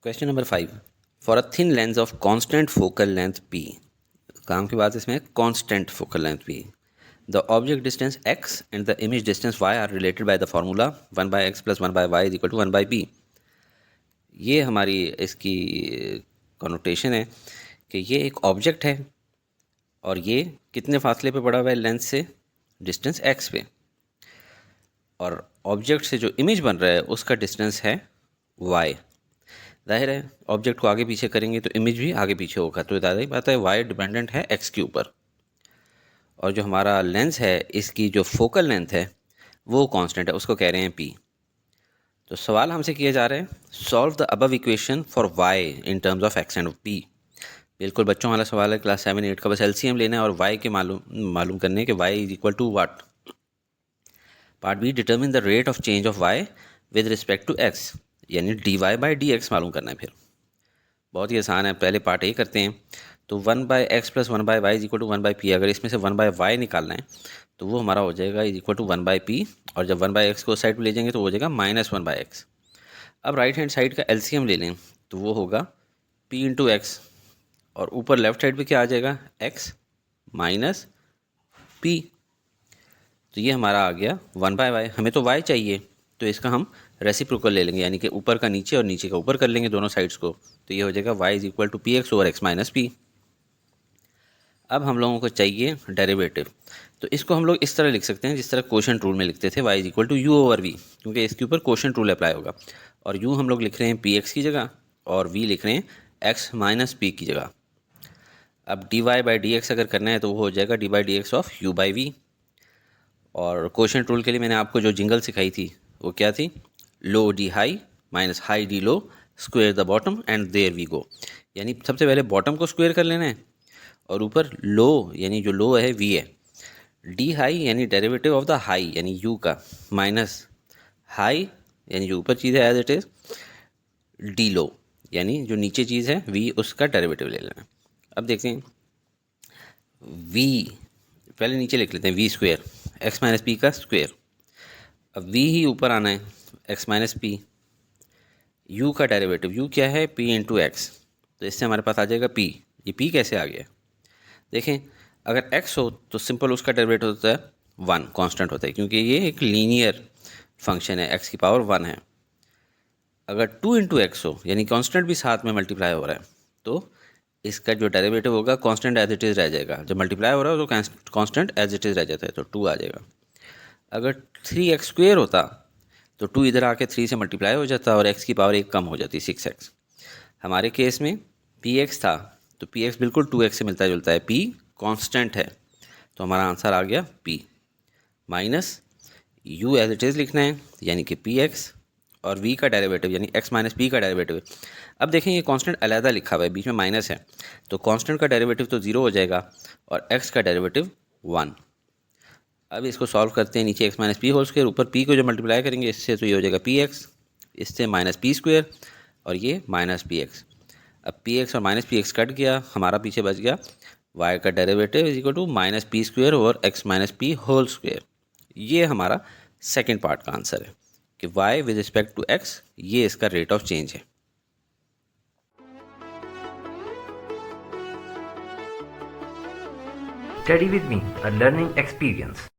Question number 5 for a thin lens of constant focal length p। काम की बात इसमें constant focal length p। The object distance x and the image distance y are related by the formula 1/x + 1/y is equal to 1/p। ये हमारी इसकी connotation है कि ये एक ऑब्जेक्ट है और ये कितने फासले पे पड़ा हुआ है लेंस से, डिस्टेंस x पे, और ऑब्जेक्ट से जो इमेज बन रहा है उसका डिस्टेंस है y। जाहिर है ऑब्जेक्ट को आगे पीछे करेंगे तो इमेज भी आगे पीछे होगा, तो ज़्यादा ही बात है y डिपेंडेंट है x के ऊपर, और जो हमारा लेंस है इसकी जो फोकल लेंथ है वो कांस्टेंट है, उसको कह रहे हैं p। तो सवाल हमसे किया जा रहा है solve the above equation for y in terms of x and p। बिल्कुल बच्चों वाला सवाल है, क्लास 7-8 का, बस एलसीएम लेना है और y के मालूम करने कि y is equal to what. Part B determine the rate of change of y with respect to x, यानी dy/dx मालूम करना है। फिर बहुत ही आसान है, पहले पार्ट ए करते हैं। तो 1/x + 1/y is equal to 1/p। अगर इसमें से 1/y निकालना है तो वो हमारा हो जाएगा इज इक्वल टू 1/p, और जब 1/x को साइड पे ले जाएंगे तो हो जाएगा -1/x। अब राइट हैंड साइड का एलसीएम ले लें तो वो होगा p × x, और ऊपर लेफ्ट साइड पे क्या आ जाएगा x - p। तो ये हमारा आ गया 1/y। हमें तो y चाहिए तो इसका हम रेसिप्रोकल ले लेंगे, यानी कि ऊपर का नीचे और नीचे का ऊपर कर लेंगे दोनों साइड्स को, तो ये हो जाएगा y is equal to px/x - p। अब हम लोगों को चाहिए डेरिवेटिव, तो इसको हम लोग इस तरह लिख सकते हैं जिस तरह क्वोशंट रूल में लिखते थे, y is equal to u/v, क्योंकि इसके ऊपर क्वोशंट रूल अप्लाई होगा। और u हम लोग लिख रहे हैं px की जगह और v लिख रहे हैं x - p की जगह। अब dy/dx अगर करना है तो वो हो जाएगा dy/dx ऑफ u/v। और क्वोशंट रूल के लिए मैंने आपको जो जिंगल सिखाई थी वो क्या थी, low D high minus high D low, square the bottom and there we go. यानी सबसे पहले बॉटम को स्क्वेयर कर लेना है और ऊपर लो यानी जो लो है वी है, डी हाई यानी डेरिवेटिव ऑफ द हाई यानी यू का, माइनस हाई यानी जो ऊपर चीज़ है एज इट इज़, डी लो यानी जो नीचे चीज़ है वी, उसका डेरिवेटिव ले लेना। अब देखते हैं वी, पहले नीचे लिख लेते हैं वी स्क्वेयर, x - p का स्क्वेयर। अब v ही ऊपर आना है, x - p। u का डेरिवेटिव, u क्या है p × x, तो इससे हमारे पास आ जाएगा p। ये p कैसे आ गया, देखें अगर x हो तो सिंपल उसका डेरिवेटिव होता है 1, कांस्टेंट होता है, क्योंकि ये एक लीनियर फंक्शन है, x की पावर 1 है। अगर 2 × x हो यानी कांस्टेंट भी साथ में मल्टीप्लाई हो रहा है तो इसका जो डेरिवेटिव होगा कांस्टेंट एज इट इज़ रह जाएगा, जब मल्टीप्लाई हो रहा है तो कांस्टेंट एज इट इज़ रह जाता है, तो 2 आ जाएगा। अगर 3x² होता तो 2 इधर आके 3 से मल्टीप्लाई हो जाता और x की पावर 1 कम हो जाती, 6x। हमारे केस में px था तो px बिल्कुल 2x से मिलता जुलता है, p कांस्टेंट है, तो हमारा आंसर आ गया p minus u as it is लिखना है यानी कि px, और v का डेरिवेटिव यानी x - p का डेरिवेटिव। अब देखें ये कांस्टेंट अलहदा लिखा हुआ है, बीच में माइनस है, तो कांस्टेंट का डेरिवेटिव तो 0 हो जाएगा और x का डेरिवेटिव 1। अब इसको सॉल्व करते हैं, नीचे x - p होल स्क्वायर, ऊपर p को जो मल्टीप्लाई करेंगे इससे तो ये हो जाएगा px, इससे -p² और ये -px। अब px और -px कट गया, हमारा पीछे बच गया y का derivative is equal to -p² और x - p होल स्क्वायर। ये हमारा सेकेंड पार्ट का आंसर है कि y with respect to x ये इसका रेट ऑफ चेंज है। Study with me, a learning experience.